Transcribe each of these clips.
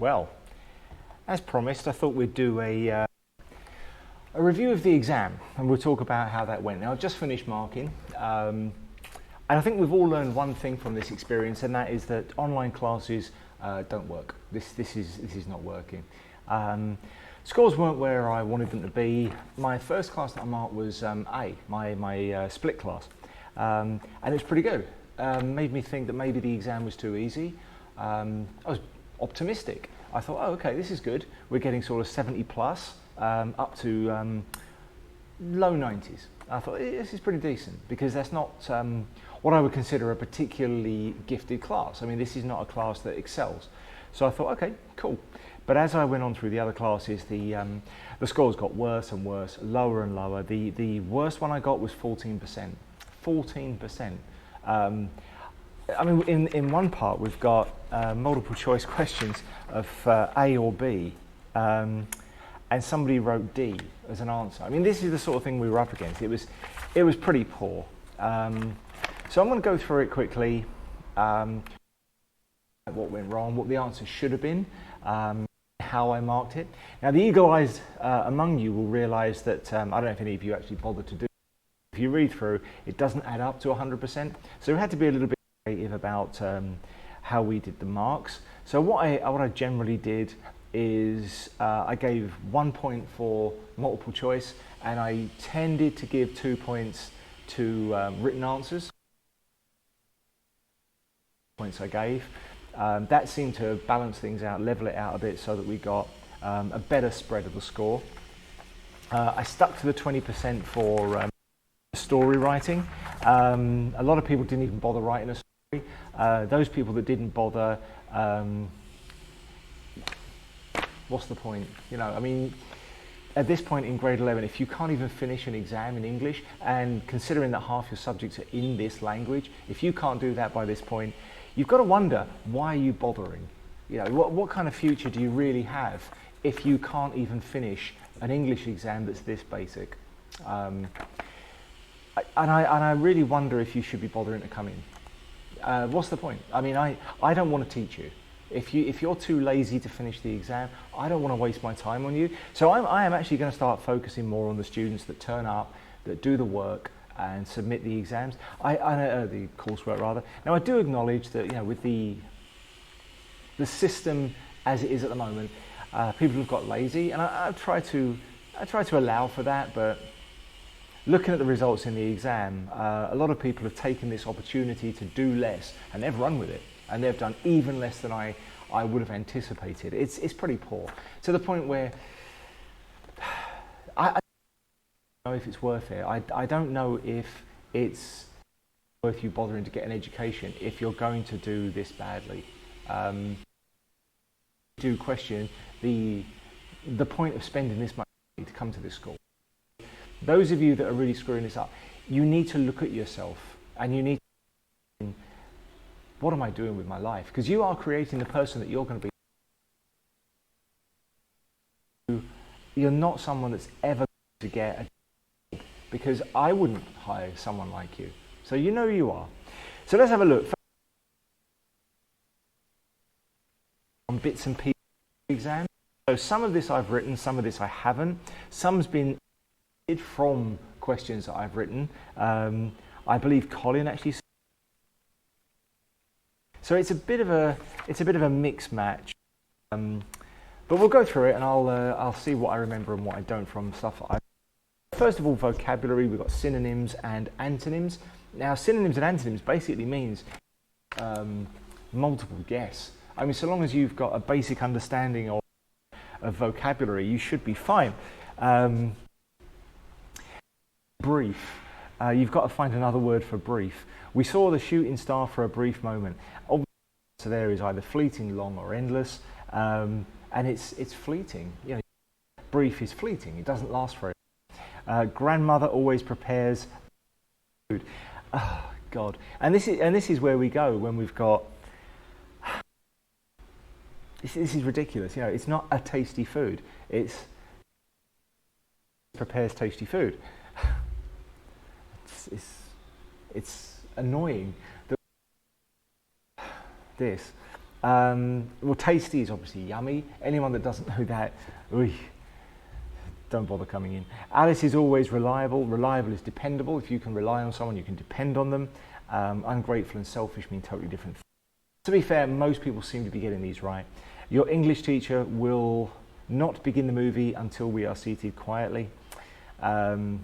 Well, as promised, I thought we'd do a review of the exam, and we'll talk about how that went. Now, I've just finished marking, and I think we've all learned one thing from this experience, and that is that online classes don't work. This is not working. Scores weren't where I wanted them to be. My first class that I marked was A, my split class, and it was pretty good. Made me think that maybe the exam was too easy. I was optimistic. I thought, oh, okay, this is good. We're getting sort of 70 plus, up to low 90s. I thought, this is pretty decent, because that's not what I would consider a particularly gifted class. I mean, this is not a class that excels. So I thought, okay, cool. But as I went on through the other classes, the scores got worse and worse, lower and lower. The worst one I got was 14%. 14%. I mean, in one part we've got multiple choice questions of A or B, and somebody wrote D as an answer. I mean, this is the sort of thing we were up against. It was pretty poor. So I'm going to go through it quickly. What went wrong, what the answer should have been, how I marked it. Now, the eagle-eyed among you will realise that I don't know if any of you actually bothered to do. If you read through, it doesn't add up to 100%. So we had to be a little bit creative about how we did the marks. So what I generally did is I gave 1 point for multiple choice, and I tended to give 2 points to written answers. Points I gave. That seemed to balance things out, level it out a bit, so that we got a better spread of the score. I stuck to the 20% for story writing. A lot of people didn't even bother writing a story. Those people that didn't bother, what's the point? You know, I mean, at this point in grade 11, if you can't even finish an exam in English, and considering that half your subjects are in this language, if you can't do that by this point, you've got to wonder, why are you bothering? You know, what kind of future do you really have if you can't even finish an English exam that's this basic? And I really wonder if you should be bothering to come in. What's the point? I mean, I don't want to teach you. If you're too lazy to finish the exam, I don't want to waste my time on you. So I am actually going to start focusing more on the students that turn up, that do the work and submit the exams. The coursework rather. Now, I do acknowledge that, you know, with the system as it is at the moment, people have got lazy, and I try to allow for that. But looking at the results in the exam, a lot of people have taken this opportunity to do less, and they've run with it, and they've done even less than I would have anticipated. It's pretty poor, to the point where I don't know if it's worth it. I don't know if it's worth you bothering to get an education if you're going to do this badly. Do question the point of spending this much money to come to this school. Those of you that are really screwing this up, you need to look at yourself, and you need to think, what am I doing with my life? Because you are creating the person that you're going to be. You're not someone that's ever going to get a job, because I wouldn't hire someone like you. So you know who you are. So let's have a look on bits and pieces of the exam. So some of this I've written, some of this I haven't. Some's been from questions that I've written. I believe Colin actually. So it's a bit of a mix match. But we'll go through it, and I'll see what I remember and what I don't from stuff. First of all, vocabulary. We've got synonyms and antonyms. Now, synonyms and antonyms basically means multiple guess. I mean, so long as you've got a basic understanding of vocabulary, you should be fine. Brief. You've got to find another word for brief. We saw the shooting star for a brief moment. Obviously, so there is either fleeting, long, or endless, and it's fleeting. You know, brief is fleeting. It doesn't last very long. Grandmother always prepares food. Oh God! And this is where we go when we've got. This is ridiculous. You know, it's not a tasty food. It's prepares tasty food. It's annoying that this. Well, tasty is obviously yummy. Anyone that doesn't know that, ooh, don't bother coming in. Alice is always reliable. Reliable is dependable. If you can rely on someone, you can depend on them. Ungrateful and selfish mean totally different things. To be fair, most people seem to be getting these right. Your English teacher will not begin the movie until we are seated quietly. Doesn't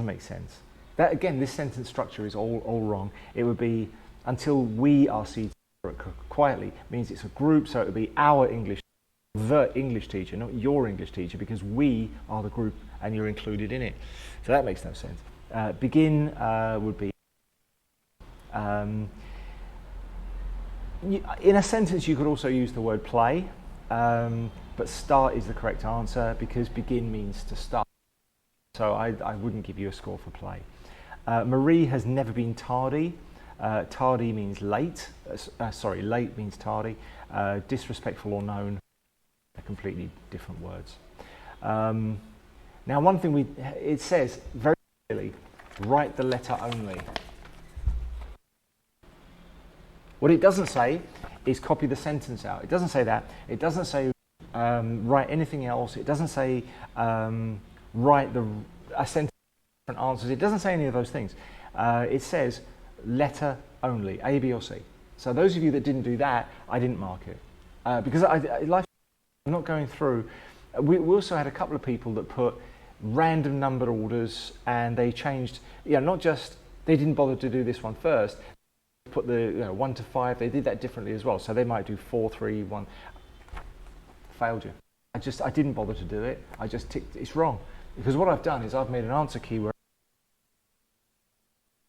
make sense. That again, this sentence structure is all wrong. It would be until we are seated quietly means it's a group, so it would be our English, the English teacher, not your English teacher, because we are the group and you're included in it. So that makes no sense. Begin would be. In a sentence, you could also use the word play, but start is the correct answer because begin means to start. So I wouldn't give you a score for play. Marie has never been tardy. Tardy means late. Late means tardy. Disrespectful or known are completely different words. Now, one thing it says very clearly, write the letter only. What it doesn't say is copy the sentence out. It doesn't say that. It doesn't say write anything else. It doesn't say write a sentence with different answers. It doesn't say any of those things. It says letter only, A, B, or C. So those of you that didn't do that, I didn't mark it because I'm not going through. We also had a couple of people that put random number orders and they changed. Not just they didn't bother to do this one first. Put the 1 to 5. They did that differently as well. So they might do 4, 3, 1. Failed you. I didn't bother to do it. I just ticked. It's wrong because what I've done is I've made an answer key where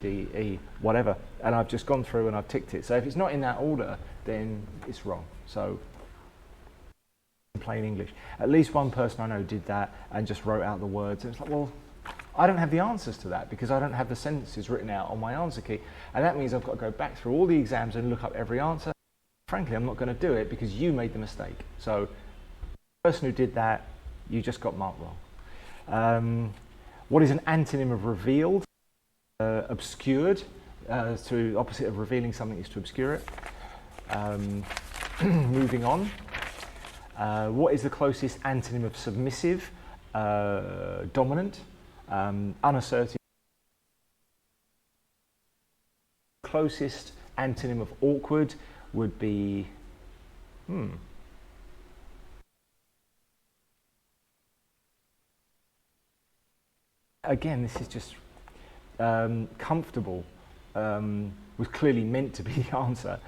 D, E, whatever, and I've just gone through and I've ticked it. So if it's not in that order, then it's wrong. So in plain English, at least one person I know did that and just wrote out the words. And it's like, well, I don't have the answers to that because I don't have the sentences written out on my answer key. And that means I've got to go back through all the exams and look up every answer. Frankly, I'm not going to do it because you made the mistake. So the person who did that, you just got marked wrong. What is an antonym of revealed? Obscured. To opposite of revealing something is to obscure it. Moving on. What is the closest antonym of submissive? Dominant. Unassertive. Closest antonym of awkward would be again, this is just comfortable was clearly meant to be the answer.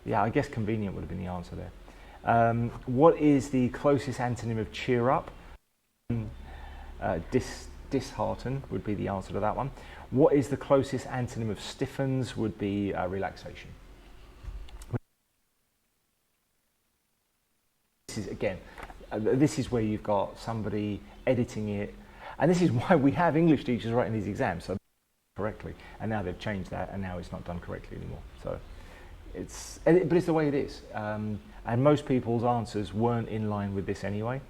Yeah, I guess convenient would have been the answer there. What is the closest antonym of cheer up? Dishearten would be the answer to that one. What is the closest antonym of stiffens? Would be relaxation. This is again, this is where you've got somebody editing it, and this is why we have English teachers writing these exams so correctly. And now they've changed that, and now it's not done correctly anymore. So but it's the way it is. And most people's answers weren't in line with this anyway.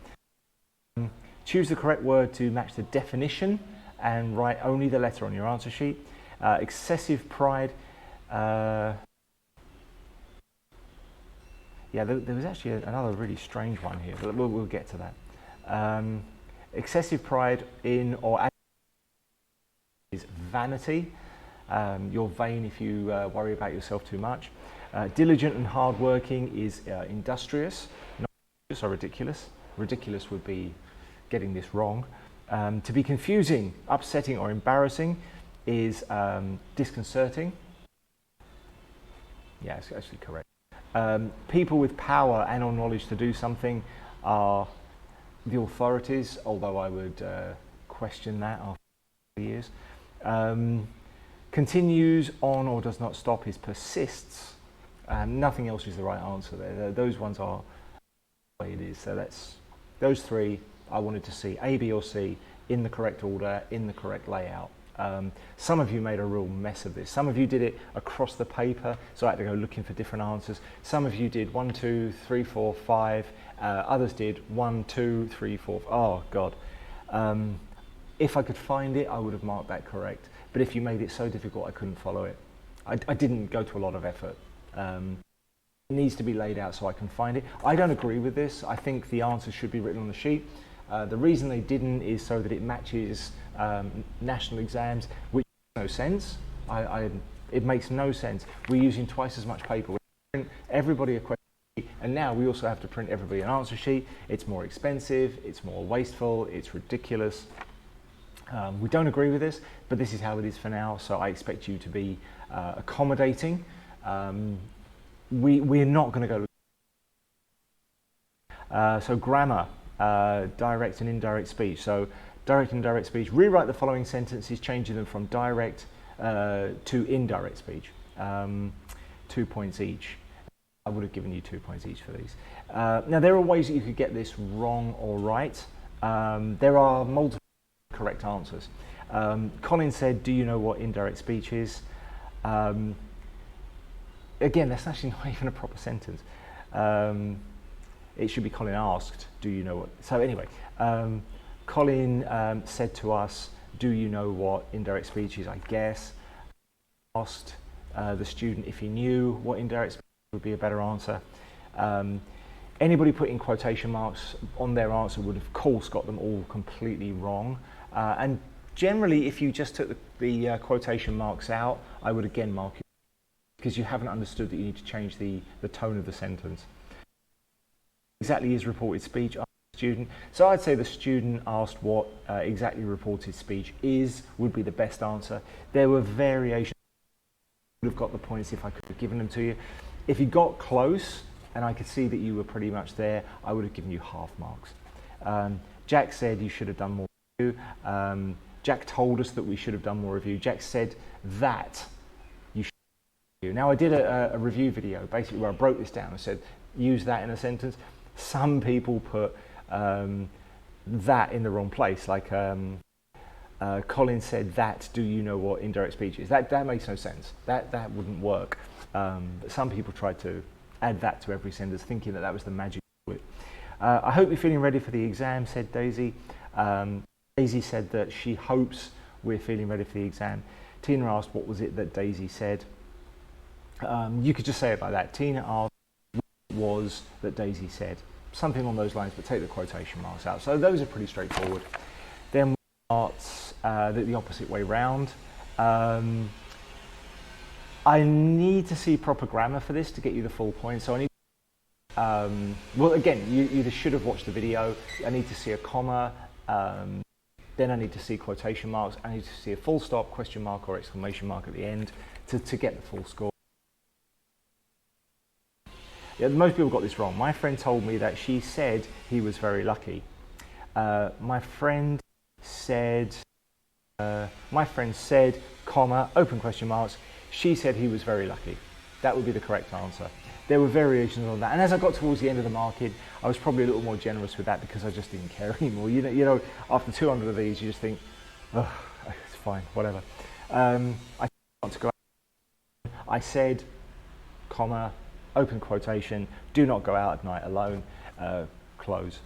Choose the correct word to match the definition and write only the letter on your answer sheet. Excessive pride. Yeah, there was actually another really strange one here, but we'll get to that. Excessive pride in or is vanity. You're vain if you worry about yourself too much. Diligent and hardworking is industrious, not industrious or ridiculous. Ridiculous would be getting this wrong. To be confusing, upsetting or embarrassing is disconcerting. Yeah, it's actually correct. People with power and or knowledge to do something are the authorities, although I would question that after years. Continues on or does not stop is persists. Nothing else is the right answer there. Those ones are the way it is. So that's those three I wanted to see, A, B or C, in the correct order, in the correct layout. Some of you made a real mess of this. Some of you did it across the paper, so I had to go looking for different answers. Some of you did 1, 2, 3, 4, 5. Others did 1, 2, 3, 4. Oh God. If I could find it, I would have marked that correct. But if you made it so difficult, I couldn't follow it. I didn't go to a lot of effort. It needs to be laid out so I can find it. I don't agree with this. I think the answers should be written on the sheet. The reason they didn't is so that it matches national exams, which makes no sense. It makes no sense. We're using twice as much paper. We print everybody a question sheet, and now we also have to print everybody an answer sheet. It's more expensive, it's more wasteful, it's ridiculous. We don't agree with this, but this is how it is for now, so I expect you to be accommodating. We're not going to go. So grammar, direct and indirect speech. So direct and indirect speech, rewrite the following sentences, changing them from direct to indirect speech. 2 points each. I would have given you 2 points each for these. Now there are ways that you could get this wrong or right. There are multiple correct answers. Colin said, do you know what indirect speech is? Again, that's actually not even a proper sentence. It should be Colin asked, do you know what? So anyway, Colin said to us, do you know what indirect speech is, I guess. Asked the student if he knew what indirect speech would be a better answer. Anybody putting quotation marks on their answer would of course got them all completely wrong. And generally, if you just took the quotation marks out, I would again mark you, because you haven't understood that you need to change the tone of the sentence. Exactly is reported speech, asked the student. So I'd say the student asked what exactly reported speech is, would be the best answer. There were variations. I would have got the points if I could have given them to you. If you got close, and I could see that you were pretty much there, I would have given you half marks. Jack said you should have done more review. Jack told us that we should have done more review. Jack said that you should review. Now I did a review video, basically where I broke this down and said, use that in a sentence. Some people put that in the wrong place, like Colin said that, do you know what indirect speech is? That makes no sense. That wouldn't work. But some people tried to add that to every sentence, thinking that was the magic bullet. I hope you're feeling ready for the exam, said Daisy. Daisy said that she hopes we're feeling ready for the exam. Tina asked what was it that Daisy said. You could just say it like that. Tina asked what was that Daisy said. Something on those lines, but take the quotation marks out. So those are pretty straightforward. Then we start the opposite way round. I need to see proper grammar for this to get you the full point. So I need, well, again, you either should have watched the video. I need to see a comma. Then I need to see quotation marks. I need to see a full stop, question mark, or exclamation mark at the end to get the full score. Yeah, most people got this wrong. My friend told me that she said he was very lucky. My friend said, comma, open question marks, she said he was very lucky. That would be the correct answer. There were variations on that. And as I got towards the end of the marking, I was probably a little more generous with that because I just didn't care anymore. You know, after 200 of these, you just think, oh, it's fine, whatever. I want to go out. I said, comma, open quotation, do not go out at night alone, close.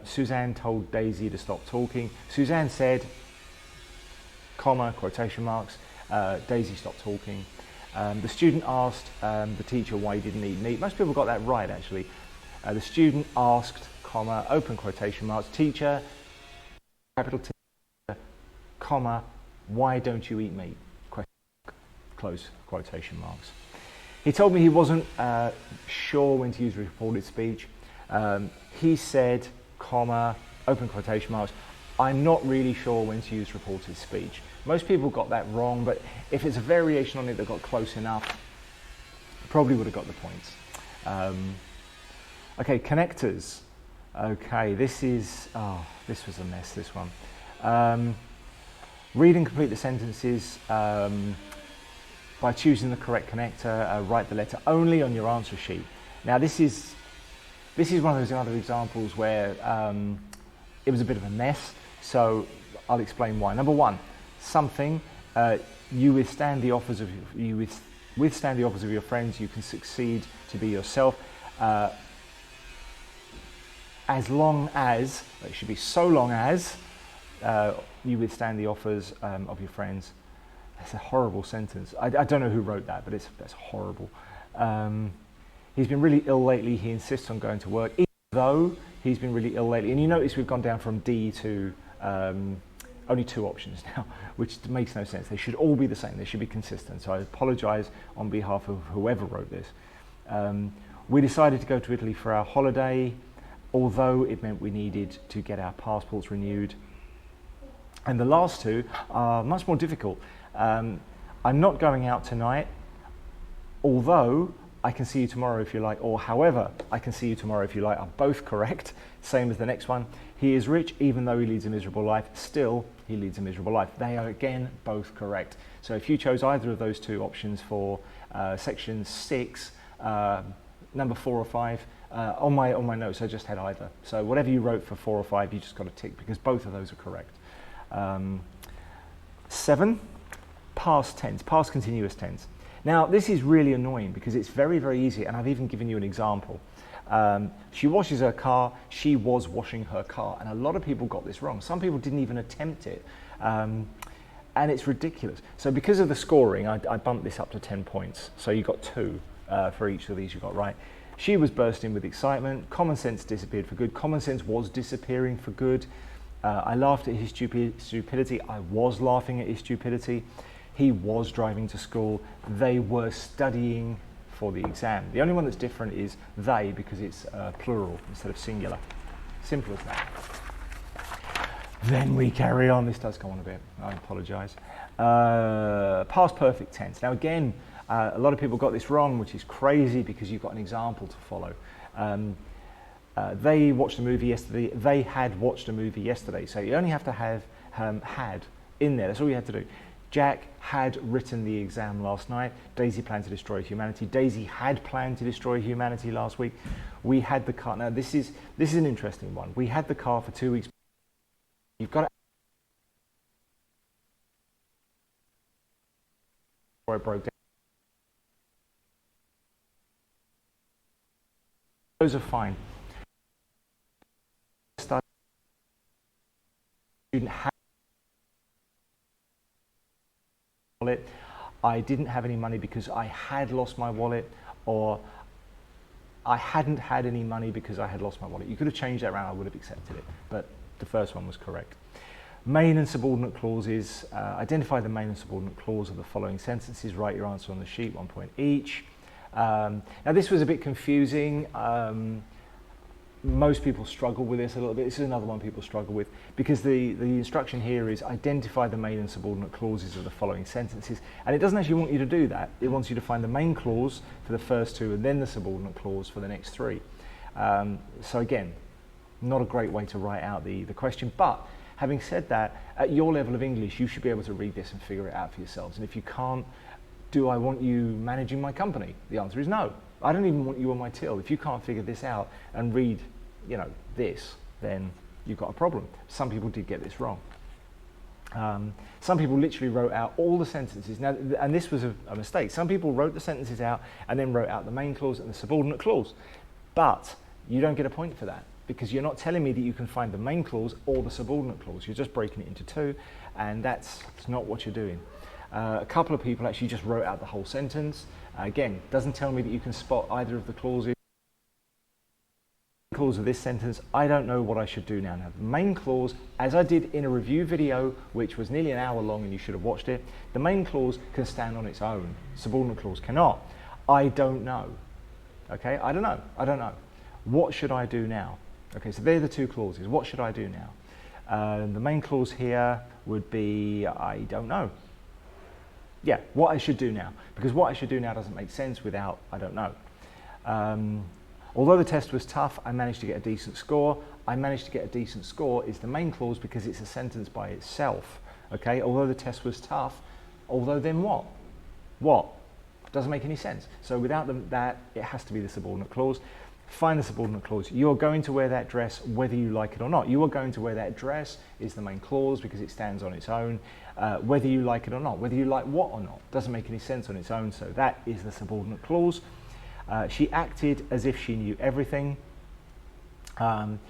Suzanne told Daisy to stop talking. Suzanne said, comma, quotation marks, Daisy stopped talking. The student asked the teacher why he didn't eat meat. Most people got that right, actually. The student asked, comma, open quotation marks, teacher, capital T, comma, why don't you eat meat? Close quotation marks. He told me he wasn't sure when to use reported speech. He said, comma, open quotation marks, I'm not really sure when to use reported speech. Most people got that wrong, but if it's a variation on it that got close enough, probably would have got the points. Okay, connectors. Okay, this was a mess, this one. Read and complete the sentences by choosing the correct connector. Write the letter only on your answer sheet. Now this is one of those other examples where it was a bit of a mess, so I'll explain why. Number one, something, you withstand the offers of your friends, you can succeed to be yourself, as long as, it should be so long as, you withstand the offers of your friends. That's a horrible sentence. I don't know who wrote that, but that's horrible. He's been really ill lately. He insists on going to work, even though he's been really ill lately. And you notice we've gone down from D to only 2 options now, which makes no sense. They should all be the same. They should be consistent. So I apologize on behalf of whoever wrote this. We decided to go to Italy for our holiday, although it meant we needed to get our passports renewed. And the last 2 are much more difficult. I'm not going out tonight, although I can see you tomorrow if you like, or however, I can see you tomorrow if you like, are both correct, same as the next one. He is rich, even though he leads a miserable life, still he leads a miserable life. They are again both correct. So if you chose either of those 2 options for section 6, number 4 or 5, on my notes I just had either. So whatever you wrote for 4 or 5, you just got to tick because both of those are correct. 7, past tense, past continuous tense. Now this is really annoying because it's very, very easy, and I've even given you an example. She washes her car, she was washing her car, and a lot of people got this wrong. Some people didn't even attempt it, and it's ridiculous. So because of the scoring, I bumped this up to 10 points. So you got 2 for each of these you got right. She was bursting with excitement. Common sense disappeared for good. Common sense was disappearing for good. I laughed at his stupidity. I was laughing at his stupidity. He was driving to school. They were studying for the exam. The only one that's different is they, because it's plural instead of singular. Simple as that. Then we carry on. This does go on a bit. I apologise. Past perfect tense. Now again, a lot of people got this wrong, which is crazy because you've got an example to follow. They watched a movie yesterday. They had watched a movie yesterday. So you only have to have had in there. That's all you have to do. Jack had written the exam last night. Daisy planned to destroy humanity. Daisy had planned to destroy humanity last week. We had the car. Now this is an interesting one. We had the car for 2 weeks. You've got to. Before it broke down. Those are fine. Student had wallet. I didn't have any money because I had lost my wallet, or I hadn't had any money because I had lost my wallet. You could have changed that around, I would have accepted it, but the first one was correct. Main and subordinate clauses. Identify the main and subordinate clause of the following sentences. Write your answer on the sheet, 1 point each. Now this was a bit confusing. Most people struggle with this a little bit. This is another one people struggle with because the instruction here is identify the main and subordinate clauses of the following sentences, and it doesn't actually want you to do that. It wants you to find the main clause for the first 2 and then the subordinate clause for the next 3. So again, not a great way to write out the question, but having said that, at your level of English you should be able to read this and figure it out for yourselves. And if you can't, do I want you managing my company? The answer is no. I don't even want you on my till. If you can't figure this out and read this, then you've got a problem. Some people did get this wrong. Some people literally wrote out all the sentences. Now, and this was a mistake. Some people wrote the sentences out and then wrote out the main clause and the subordinate clause. But you don't get a point for that because you're not telling me that you can find the main clause or the subordinate clause. You're just breaking it into 2, and that's not what you're doing. A couple of people actually just wrote out the whole sentence. Again, doesn't tell me that you can spot either of the clauses. Clause of this sentence, I don't know what I should do now. Now, the main clause, as I did in a review video, which was nearly an hour long and you should have watched it, the main clause can stand on its own. Subordinate clause cannot. I don't know. Okay, I don't know. What should I do now? Okay, so they're the 2 clauses. What should I do now? The main clause here would be, I don't know. Yeah, what I should do now. Because what I should do now doesn't make sense without I don't know. Although the test was tough, I managed to get a decent score. I managed to get a decent score is the main clause because it's a sentence by itself. Okay, although the test was tough, although then what? What? Doesn't make any sense. So without that, it has to be the subordinate clause. Find the subordinate clause. You're going to wear that dress whether you like it or not. You are going to wear that dress is the main clause because it stands on its own. Whether you like it or not. Whether you like what or not. Doesn't make any sense on its own, so that is the subordinate clause. She acted as if she knew everything.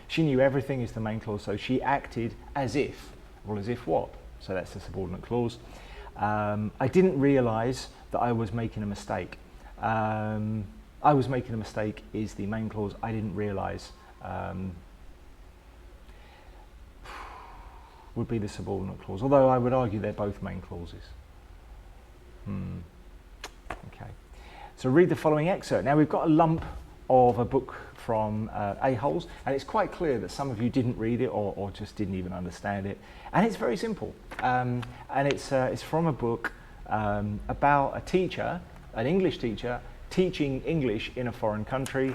She knew everything is the main clause, so she acted as if. Well, as if what? So that's the subordinate clause. I didn't realise that I was making a mistake. I was making a mistake is the main clause. I didn't realise would be the subordinate clause, although I would argue they're both main clauses. Okay, so read the following excerpt. Now we've got a lump of a book from A-Holes, and it's quite clear that some of you didn't read it or just didn't even understand it, and it's very simple, and it's from a book about a teacher, an English teacher, teaching English in a foreign country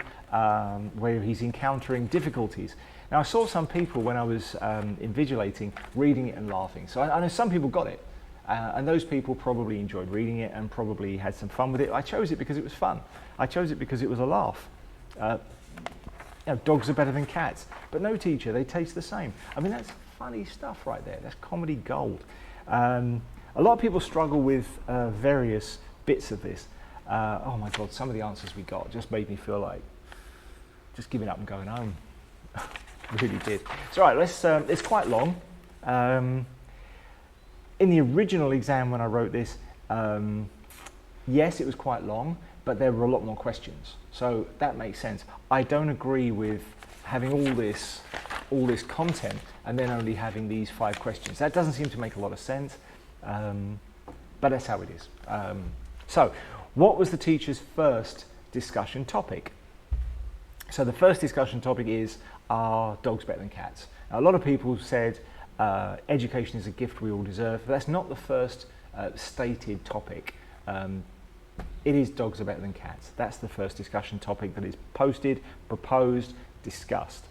where he's encountering difficulties. Now I saw some people when I was invigilating reading it and laughing, so I know some people got it, and those people probably enjoyed reading it and probably had some fun with it. I chose it because it was fun. I chose it because it was a laugh. Dogs are better than cats, but no teacher, they taste the same. I mean, that's funny stuff right there. That's comedy gold. A lot of people struggle with various bits of this. Oh my God, some of the answers we got just made me feel like just giving up and going home. Really did. So right, it's quite long. In the original exam when I wrote this, yes, it was quite long, but there were a lot more questions. So that makes sense. I don't agree with having all this content and then only having these 5 questions. That doesn't seem to make a lot of sense, but that's how it is. So what was the teacher's first discussion topic? So the first discussion topic is, are dogs better than cats? Now, a lot of people said education is a gift we all deserve, but that's not the first stated topic. It is dogs are better than cats. That's the first discussion topic that is posted, proposed, discussed.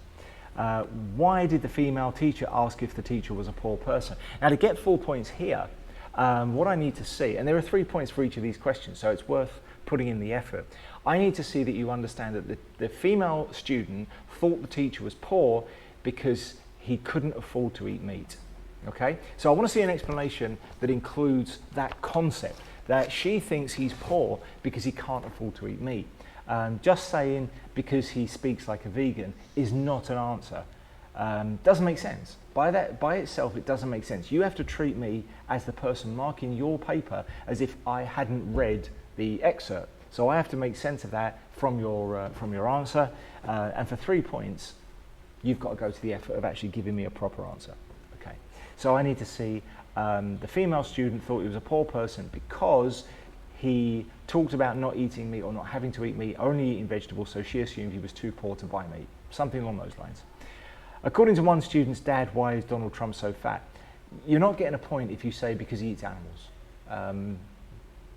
Why did the female teacher ask if the teacher was a poor person? Now to get 4 points here, what I need to see, and there are 3 points for each of these questions, so it's worth putting in the effort. I need to see that you understand that the female student thought the teacher was poor because he couldn't afford to eat meat. Okay? So I want to see an explanation that includes that concept, that she thinks he's poor because he can't afford to eat meat. Just saying because he speaks like a vegan is not an answer. Doesn't make sense. By itself, it doesn't make sense. You have to treat me as the person marking your paper as if I hadn't read the excerpt. So I have to make sense of that from your answer. And for 3 points, you've got to go to the effort of actually giving me a proper answer. Okay. So I need to see the female student thought he was a poor person because he talked about not eating meat or not having to eat meat, only eating vegetables, so she assumed he was too poor to buy meat. Something along those lines. According to one student's dad, why is Donald Trump so fat? You're not getting a point if you say because he eats animals.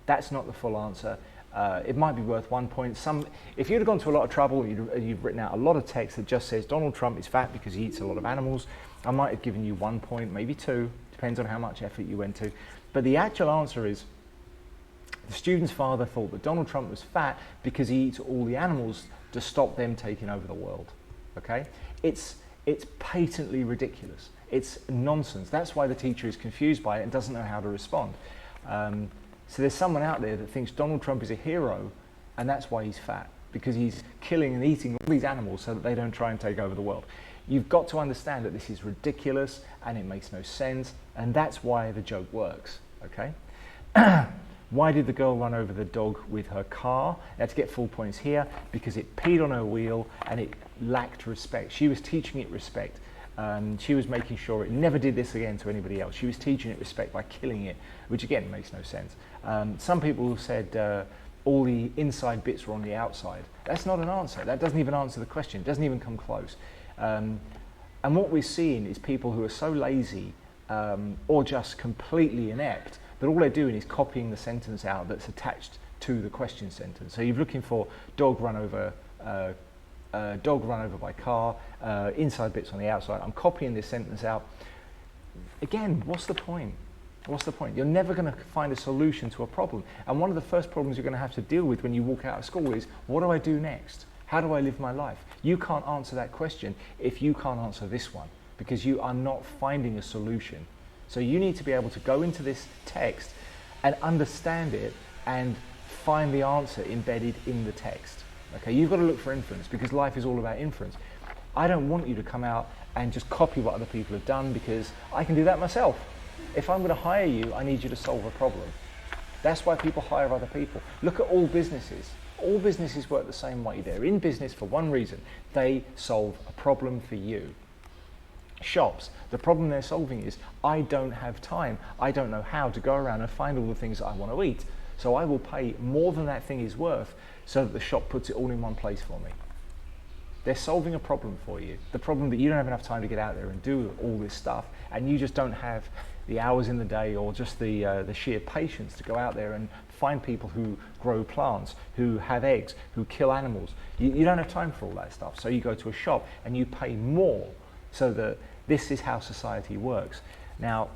That's not the full answer. It might be worth 1 point. If you'd have gone to a lot of trouble, you've written out a lot of text that just says Donald Trump is fat because he eats a lot of animals, I might have given you 1 point, maybe 2, depends on how much effort you went to. But the actual answer is the student's father thought that Donald Trump was fat because he eats all the animals to stop them taking over the world. Okay? It's patently ridiculous. It's nonsense. That's why the teacher is confused by it and doesn't know how to respond. So there's someone out there that thinks Donald Trump is a hero and that's why he's fat, because he's killing and eating all these animals so that they don't try and take over the world. You've got to understand that this is ridiculous and it makes no sense, and that's why the joke works, okay? Why did the girl run over the dog with her car? Now to get full points here, because it peed on her wheel and it lacked respect. She was teaching it respect. She was making sure it never did this again to anybody else. She was teaching it respect by killing it, which again makes no sense. Some people said all the inside bits were on the outside. That's not an answer. That doesn't even answer the question. It doesn't even come close. And what we're seeing is people who are so lazy or just completely inept that all they're doing is copying the sentence out that's attached to the question sentence. So you're looking for dog run over by car, inside bits on the outside. I'm copying this sentence out. Again, what's the point? What's the point? You're never going to find a solution to a problem. And one of the first problems you're going to have to deal with when you walk out of school is, what do I do next? How do I live my life? You can't answer that question if you can't answer this one, because you are not finding a solution. So you need to be able to go into this text and understand it and find the answer embedded in the text. Okay, you've got to look for inference, because life is all about inference. I don't want you to come out and just copy what other people have done, because I can do that myself. If I'm going to hire you, I need you to solve a problem. That's why people hire other people. Look at all businesses. All businesses work the same way. They're in business for one reason. They solve a problem for you. Shops, the problem they're solving is, I don't have time. I don't know how to go around and find all the things that I want to eat. So I will pay more than that thing is worth so that the shop puts it all in one place for me. They're solving a problem for you. The problem that you don't have enough time to get out there and do all this stuff, and you just don't have the hours in the day or just the sheer patience to go out there and find people who grow plants, who have eggs, who kill animals. You don't have time for all that stuff. So you go to a shop and you pay more, so that this is how society works. Now,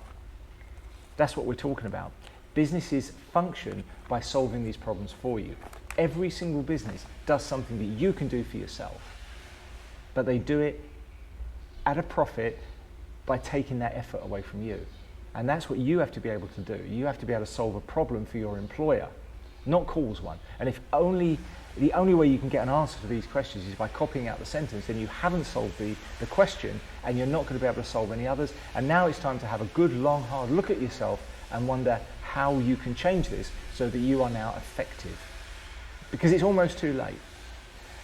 that's what we're talking about. Businesses function by solving these problems for you. Every single business does something that you can do for yourself, but they do it at a profit by taking that effort away from you. And that's what you have to be able to do. You have to be able to solve a problem for your employer, not cause one. And if the only way you can get an answer to these questions is by copying out the sentence, then you haven't solved the question, and you're not going to be able to solve any others. And now it's time to have a good, long, hard look at yourself and wonder how you can change this so that you are now effective. Because it's almost too late.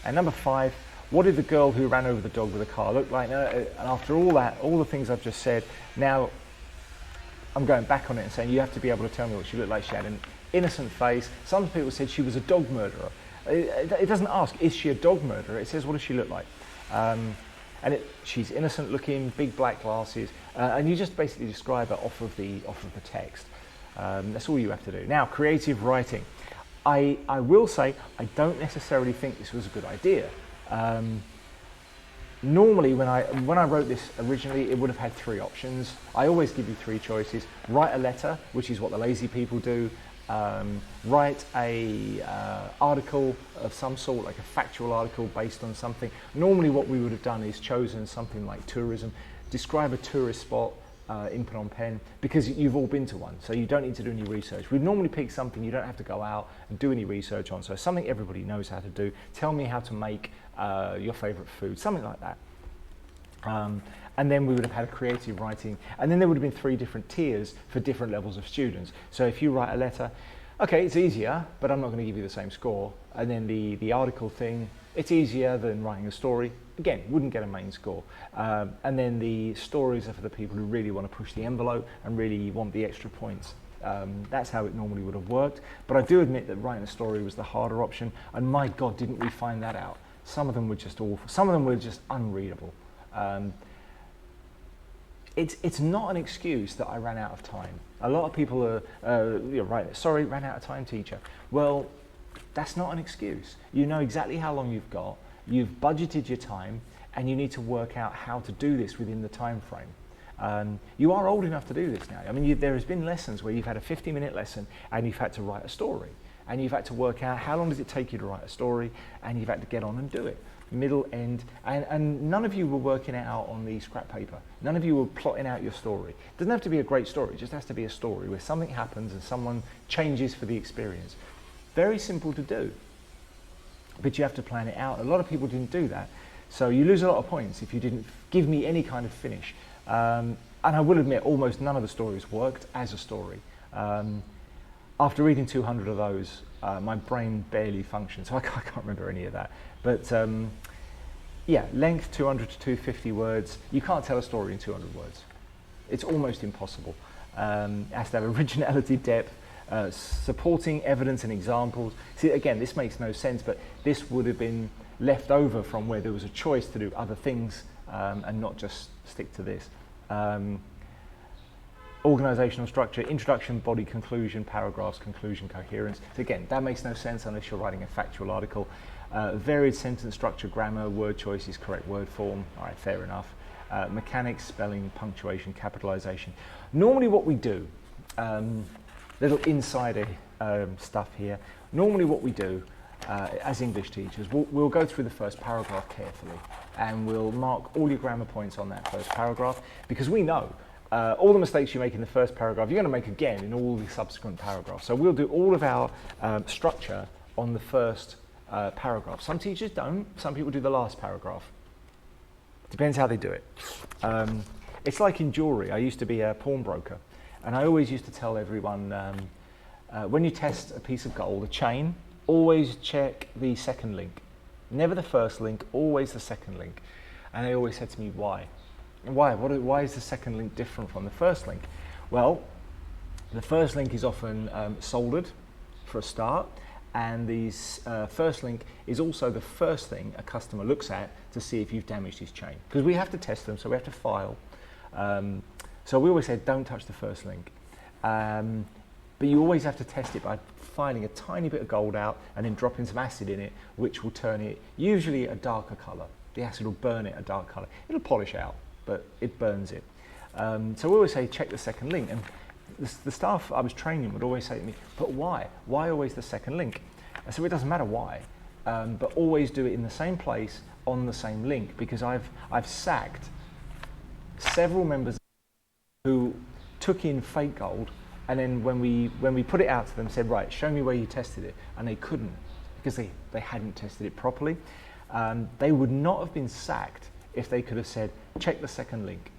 And number 5, what did the girl who ran over the dog with a car look like? And after all that, all the things I've just said, now I'm going back on it and saying you have to be able to tell me what she looked like. She had an innocent face. Some people said she was a dog murderer. It doesn't ask, is she a dog murderer? It says, what does she look like? She's innocent looking, big black glasses, and you just basically describe her off of the text. That's all you have to do. Now, creative writing. I will say I don't necessarily think this was a good idea. Normally, when I wrote this originally, it would have had 3 options. I always give you 3 choices. Write a letter, which is what the lazy people do. Write a article of some sort, like a factual article based on something. Normally what we would have done is chosen something like tourism. Describe a tourist spot in Phnom Penh, because you've all been to one, so you don't need to do any research. We'd normally pick something you don't have to go out and do any research on, so something everybody knows how to do. Tell me how to make your favourite food, something like that. And then we would have had a creative writing, and then there would have been 3 different tiers for different levels of students. So if you write a letter, okay, it's easier, but I'm not going to give you the same score. And then the article thing, it's easier than writing a story. Again, wouldn't get a main score. And then the stories are for the people who really want to push the envelope and really want the extra points. That's how it normally would have worked. But I do admit that writing a story was the harder option, and my God, didn't we find that out? Some of them were just awful. Some of them were just unreadable. It's not an excuse that I ran out of time. A lot of people are right. Sorry, ran out of time, teacher. Well, that's not an excuse. You know exactly how long you've got. You've budgeted your time, and you need to work out how to do this within the time frame. You are old enough to do this now. I mean, there has been lessons where you've had a 50-minute lesson and you've had to write a story, and you've had to work out how long does it take you to write a story, and you've had to get on and do it. Middle, end, and none of you were working it out on the scrap paper. None of you were plotting out your story. It doesn't have to be a great story, it just has to be a story where something happens and someone changes for the experience. Very simple to do, but you have to plan it out. A lot of people didn't do that, so you lose a lot of points if you didn't give me any kind of finish. And I will admit, almost none of the stories worked as a story. After reading 200 of those, my brain barely functioned, so I can't remember any of that. But yeah, length 200 to 250 words. You can't tell a story in 200 words. It's almost impossible. It has to have originality, depth, supporting evidence and examples. See, again, this makes no sense, but this would have been left over from where there was a choice to do other things and not just stick to this. Organizational structure, introduction, body, conclusion, paragraphs, conclusion, coherence. So again, that makes no sense unless you're writing a factual article. Varied sentence structure, grammar, word choices, correct word form. All right, fair enough. Mechanics, spelling, punctuation, capitalization. Normally what we do, little insider stuff here. Normally what we do as English teachers, we'll go through the first paragraph carefully, and we'll mark all your grammar points on that first paragraph, because we know all the mistakes you make in the first paragraph, you're going to make again in all the subsequent paragraphs. So we'll do all of our structure on the first paragraph. Some teachers don't. Some people do the last paragraph. Depends how they do it. It's like in jewellery. I used to be a pawnbroker, and I always used to tell everyone, when you test a piece of gold, a chain, always check the second link. Never the first link, always the second link. And they always said to me, why? And why is the second link different from the first link? Well, the first link is often soldered for a start, and the first link is also the first thing a customer looks at to see if you've damaged his chain. Because we have to test them, so we have to file. So we always said, don't touch the first link. But you always have to test it by filing a tiny bit of gold out and then dropping some acid in it, which will turn it usually a darker colour. The acid will burn it a dark colour. It'll polish out, but it burns it. So we always say, check the second link. And the staff I was training would always say to me, but why? Why always the second link? I said, well, it doesn't matter why, but always do it in the same place on the same link, because I've sacked several members who took in fake gold, and then when we put it out to them, said, right, show me where you tested it, and they couldn't because they hadn't tested it properly. They would not have been sacked if they could have said, check the second link.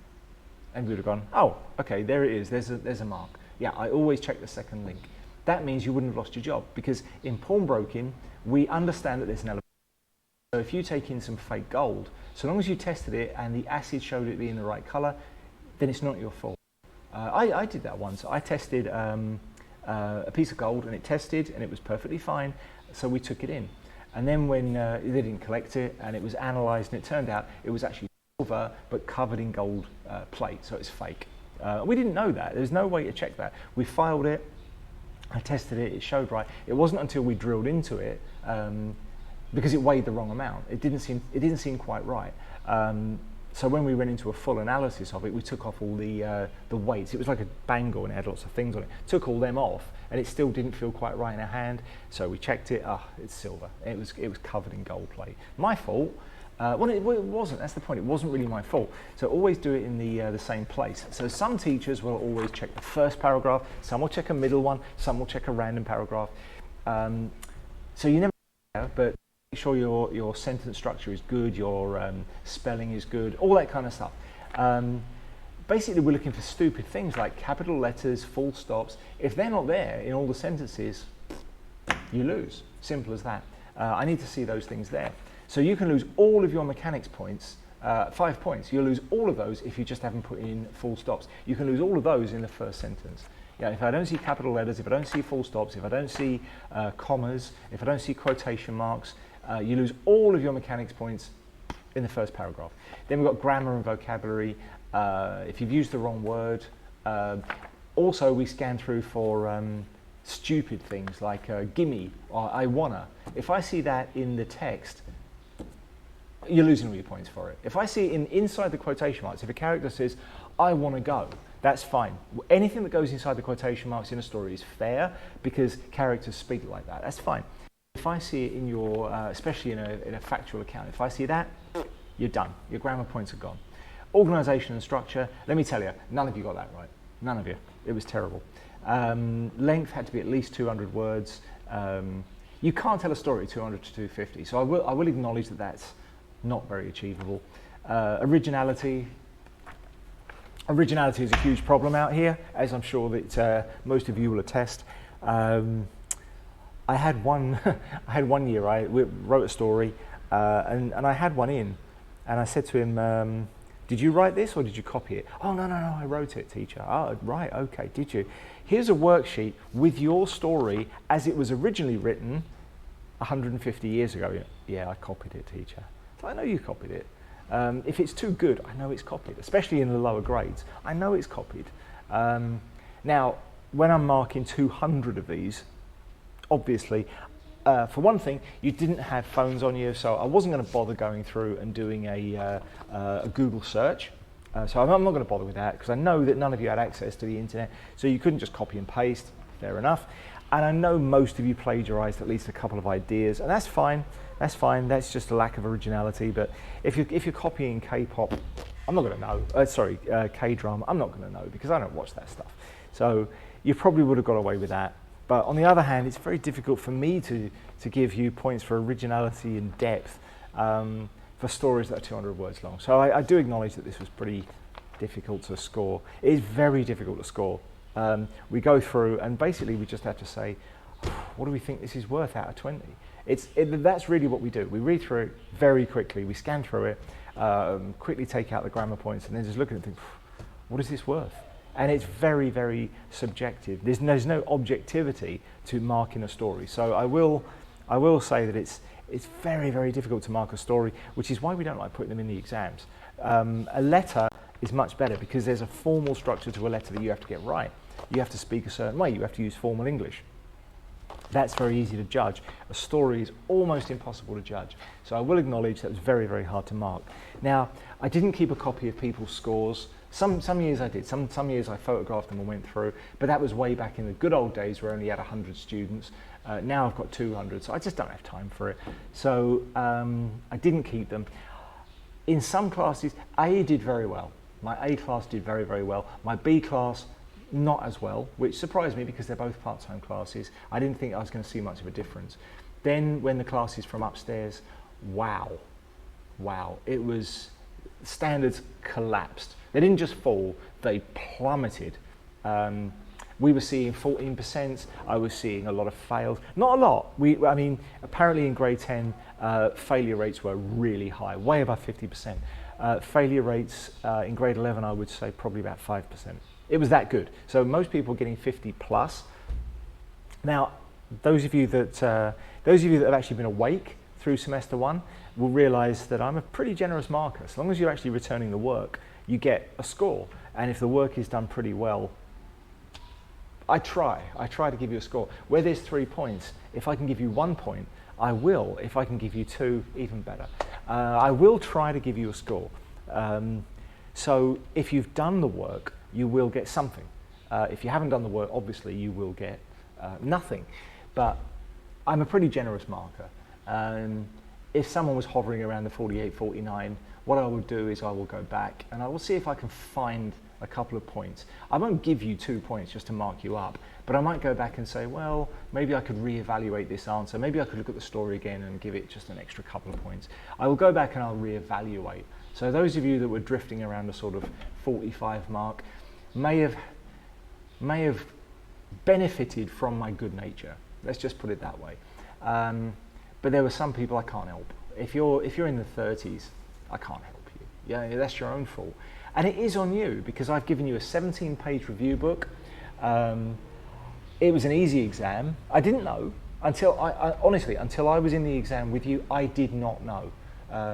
And we would have gone, oh, okay, there it is, there's a mark. Yeah, I always check the second link. That means you wouldn't have lost your job, because in pawnbroking, we understand that there's an element. So if you take in some fake gold, so long as you tested it and the acid showed it being the right colour, then it's not your fault. I did that once. I tested a piece of gold and it tested and it was perfectly fine, so we took it in. And then when they didn't collect it and it was analysed, and it turned out it was actually silver but covered in gold plate, so it's fake. We didn't know that. There's no way to check that. We filed it, I tested it, it showed right. It wasn't until we drilled into it, because it weighed the wrong amount. It didn't seem quite right. So when we went into a full analysis of it, we took off all the weights. It was like a bangle and it had lots of things on it. Took all them off, and it still didn't feel quite right in our hand. So we checked it. It's silver. It was covered in gold plate. My fault. Well, it wasn't. That's the point. It wasn't really my fault. So always do it in the same place. So some teachers will always check the first paragraph. Some will check a middle one. Some will check a random paragraph. So you never know, but make sure your sentence structure is good, your spelling is good, all that kind of stuff. Basically, we're looking for stupid things like capital letters, full stops. If they're not there in all the sentences, you lose. Simple as that. I need to see those things there. So you can lose all of your mechanics points, 5 points. You'll lose all of those if you just haven't put in full stops. You can lose all of those in the first sentence. Yeah, if I don't see capital letters, if I don't see full stops, if I don't see commas, if I don't see quotation marks, you lose all of your mechanics points in the first paragraph. Then we've got grammar and vocabulary. If you've used the wrong word. Also, we scan through for stupid things like gimme or I wanna. If I see that in the text, you're losing all your points for it. If I see it inside the quotation marks, if a character says, I wanna go, that's fine. Anything that goes inside the quotation marks in a story is fair because characters speak like that. That's fine. If I see it in your, especially in a factual account, if I see that, you're done. Your grammar points are gone. Organisation and structure, let me tell you, none of you got that right. None of you. It was terrible. Length had to be at least 200 words. You can't tell a story 200 to 250, so I will acknowledge that that's not very achievable. Originality is a huge problem out here, as I'm sure that most of you will attest. I had one year, I wrote a story, and I had one in, and I said to him, did you write this or did you copy it? Oh, no, I wrote it, teacher. Oh, right, okay, did you? Here's a worksheet with your story as it was originally written 150 years ago. Yeah, I copied it, teacher. So I know you copied it. If it's too good, I know it's copied, especially in the lower grades. I know it's copied. Now, when I'm marking 200 of these, obviously, for one thing, you didn't have phones on you, so I wasn't going to bother going through and doing a Google search. So I'm not going to bother with that because I know that none of you had access to the internet, so you couldn't just copy and paste. Fair enough. And I know most of you plagiarized at least a couple of ideas, and that's fine. That's fine. That's just a lack of originality. But if you're copying K-pop, I'm not going to know. K-drama, I'm not going to know because I don't watch that stuff. So you probably would have got away with that. But on the other hand, it's very difficult for me to give you points for originality and depth. For for stories that are 200 words long. So I do acknowledge that this was pretty difficult to score. It is very difficult to score. We go through and basically we just have to say, what do we think this is worth out of 20? That's really what we do. We read through it very quickly, we scan through it, quickly take out the grammar points and then just look at it and think, what is this worth? And it's very, very subjective. There's no objectivity to marking a story. So I will say that it's very, very difficult to mark a story, which is why we don't like putting them in the exams. A letter is much better because there's a formal structure to a letter that you have to get right. You have to speak a certain way, you have to use formal English. That's very easy to judge. A story is almost impossible to judge. So I will acknowledge that was very, very hard to mark. Now, I didn't keep a copy of people's scores. Some years I did, some years I photographed them and went through, but that was way back in the good old days where I only had 100 students. Now I've got 200, so I just don't have time for it. So I didn't keep them. In some classes, A did very well. My A class did very, very well. My B class, not as well, which surprised me because they're both part-time classes. I didn't think I was going to see much of a difference. Then when the classes from upstairs, wow, it was, standards collapsed. They didn't just fall, they plummeted. We were seeing 14%, I was seeing a lot of fails. Not a lot, I mean, apparently in grade 10, failure rates were really high, way above 50%. Failure rates in grade 11, I would say probably about 5%. It was that good. So most people getting 50 plus. Now, those of you that have actually been awake through semester 1 will realize that I'm a pretty generous marker. As long as you're actually returning the work, you get a score. And if the work is done pretty well, I try to give you a score. Where there's 3 points, if I can give you 1 point, I will. If I can give you 2, even better. I will try to give you a score. So if you've done the work, you will get something. If you haven't done the work, obviously you will get nothing. But I'm a pretty generous marker. If someone was hovering around the 48, 49, what I will do is I will go back and I will see if I can find a couple of points. I won't give you 2 points just to mark you up, but I might go back and say, well, maybe I could reevaluate this answer. Maybe I could look at the story again and give it just an extra couple of points. I will go back and I'll reevaluate. So those of you that were drifting around the sort of 45 mark may have benefited from my good nature. Let's just put it that way. But there were some people I can't help. If you're in the 30s, I can't help you. Yeah, that's your own fault. And it is on you because I've given you a 17-page review book. It was an easy exam. I didn't know until honestly, until I was in the exam with you, I did not know.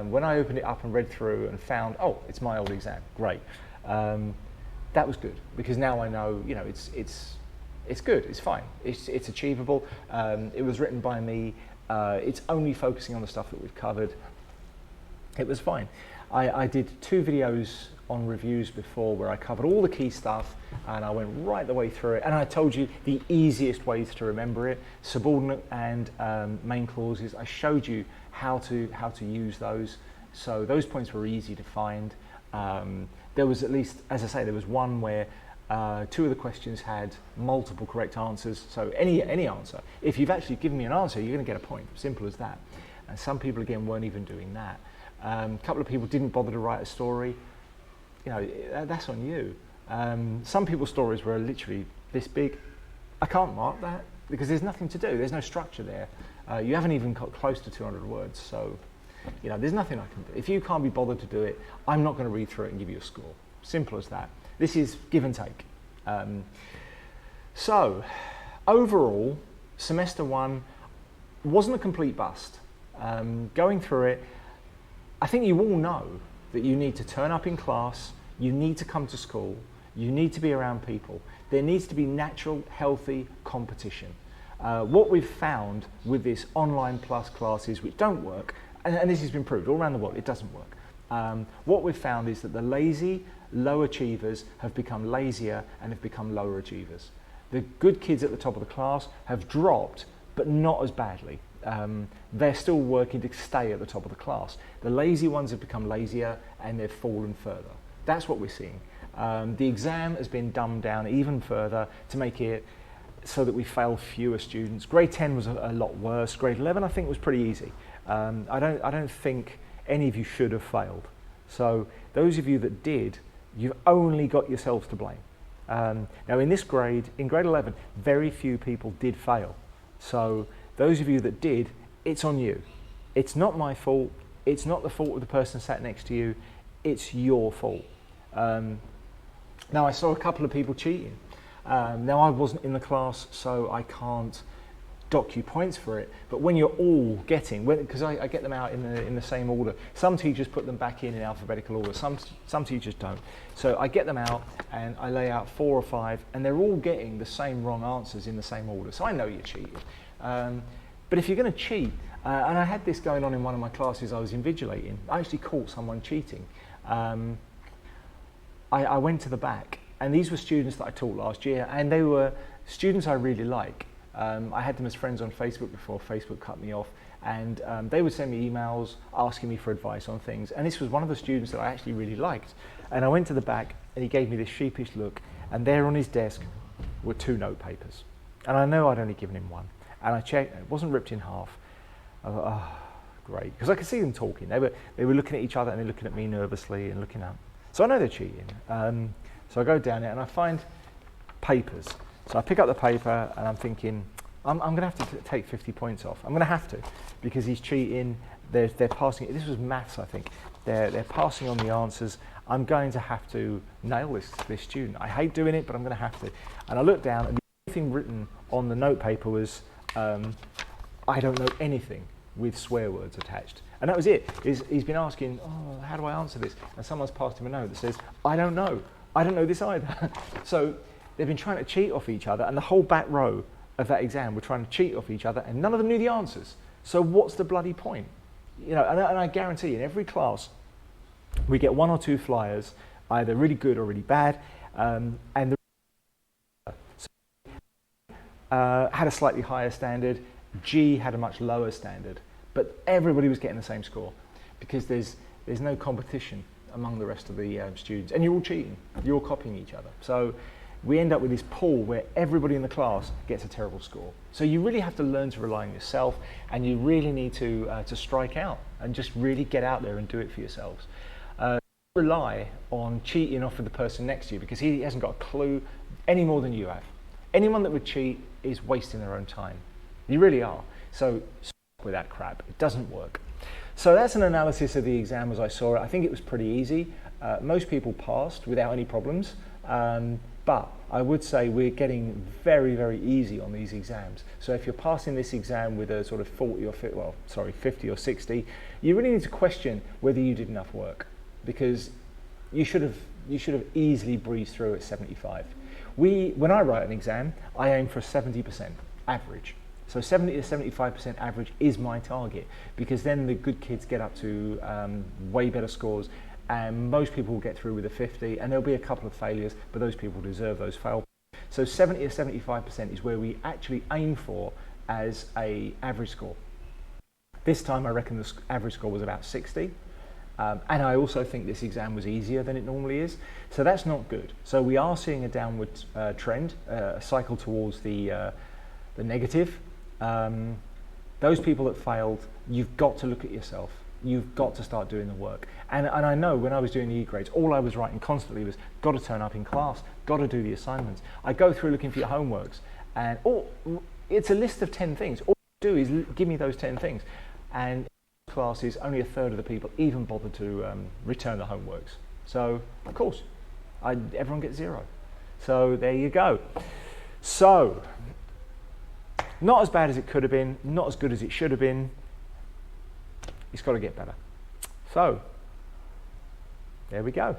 When I opened it up and read through and found, oh, it's my old exam, great. That was good because now I know, you know, it's good, it's fine, it's achievable. It was written by me. It's only focusing on the stuff that we've covered. It was fine. I did 2 videos on reviews before where I covered all the key stuff and I went right the way through it, and I told you the easiest ways to remember it, subordinate and main clauses. I showed you how to use those, so those points were easy to find. There was at least, as I say, there was one where 2 of the questions had multiple correct answers, so any answer. If you've actually given me an answer, you're going to get a point, simple as that. And some people, again, weren't even doing that. A couple of people didn't bother to write a story. You know, that's on you. Some people's stories were literally this big. I can't mark that because there's nothing to do. There's no structure there. You haven't even got close to 200 words, so you know, there's nothing I can do. If you can't be bothered to do it, I'm not going to read through it and give you a score. Simple as that. This is give and take. So, overall, semester 1 wasn't a complete bust. Going through it, I think you all know that you need to turn up in class, you need to come to school, you need to be around people. There needs to be natural, healthy competition. What we've found with this online plus classes, which don't work, and this has been proved all around the world, it doesn't work. What we've found is that the lazy, low achievers have become lazier and have become lower achievers. The good kids at the top of the class have dropped, but not as badly. They're still working to stay at the top of the class. The lazy ones have become lazier and they've fallen further. That's what we're seeing. The exam has been dumbed down even further to make it so that we fail fewer students. Grade 10 was a lot worse. Grade 11 I think was pretty easy. I don't think any of you should have failed. So those of you that did, you've only got yourselves to blame. Now in this grade, in grade 11, very few people did fail. So those of you that did, it's on you. It's not my fault. It's not the fault of the person sat next to you. It's your fault. Now I saw a couple of people cheating. Now I wasn't in the class, so I can't dock you points for it. But when you're all getting, because I get them out in the same order. Some teachers put them back in alphabetical order. Some teachers don't. So I get them out and I lay out 4 or 5, and they're all getting the same wrong answers in the same order. So I know you're cheating. But if you're going to cheat, and I had this going on in one of my classes I was invigilating. I actually caught someone cheating. I went to the back, and these were students that I taught last year, and they were students I really like. I had them as friends on Facebook before Facebook cut me off, and they would send me emails asking me for advice on things, and this was one of the students that I actually really liked. And I went to the back, and he gave me this sheepish look, and there on his desk were 2 note papers. And I know I'd only given him 1, and I checked, it wasn't ripped in half. I thought, oh, great, because I could see them talking. They were looking at each other, and they're looking at me nervously and looking up. So I know they're cheating. So I go down there and I find papers. So I pick up the paper and I'm thinking, I'm going to have to take 50 points off. I'm going to have to, because he's cheating. They're passing it. This was maths, I think. They're passing on the answers. I'm going to have to nail this student. I hate doing it, but I'm going to have to. And I looked down, and the only thing written on the note paper was, I don't know anything, with swear words attached. And that was it. He's been asking, oh, how do I answer this? And someone's passed him a note that says, I don't know. I don't know this either. So they've been trying to cheat off each other, and the whole back row of that exam were trying to cheat off each other, and none of them knew the answers. So what's the bloody point? You know, and I guarantee you, in every class, we get 1 or 2 flyers, either really good or really bad, and the had a slightly higher standard. G had a much lower standard, but everybody was getting the same score because there's no competition among the rest of the students, and you're all cheating, you're all copying each other. So we end up with this pool where everybody in the class gets a terrible score. So you really have to learn to rely on yourself, and you really need to strike out and just really get out there and do it for yourselves. Rely on cheating off of the person next to you, because he hasn't got a clue any more than you have. Anyone that would cheat is wasting their own time. You really are. So stop with that crap. It doesn't work. So that's an analysis of the exam as I saw it. I think it was pretty easy. Most people passed without any problems. But I would say we're getting very, very easy on these exams. So if you're passing this exam with a sort of 50 or 60, you really need to question whether you did enough work, because you should have easily breezed through at 75. When I write an exam, I aim for 70% average. So 70 to 75% average is my target, because then the good kids get up to way better scores, and most people will get through with a 50, and there'll be a couple of failures, but those people deserve those fail. So 70 to 75% is where we actually aim for as an average score. This time I reckon the average score was about 60. And I also think this exam was easier than it normally is. So that's not good. So we are seeing a downward trend, a cycle towards the negative. Those people that failed, you've got to look at yourself. You've got to start doing the work. And I know when I was doing the E-grades, all I was writing constantly was, got to turn up in class, got to do the assignments. I go through looking for your homeworks, and it's a list of 10 things. All you do is give me those 10 things. And classes, only a third of the people even bother to return the homeworks. So, of course, everyone gets 0. So there you go. So, not as bad as it could have been, not as good as it should have been. It's got to get better. So, there we go.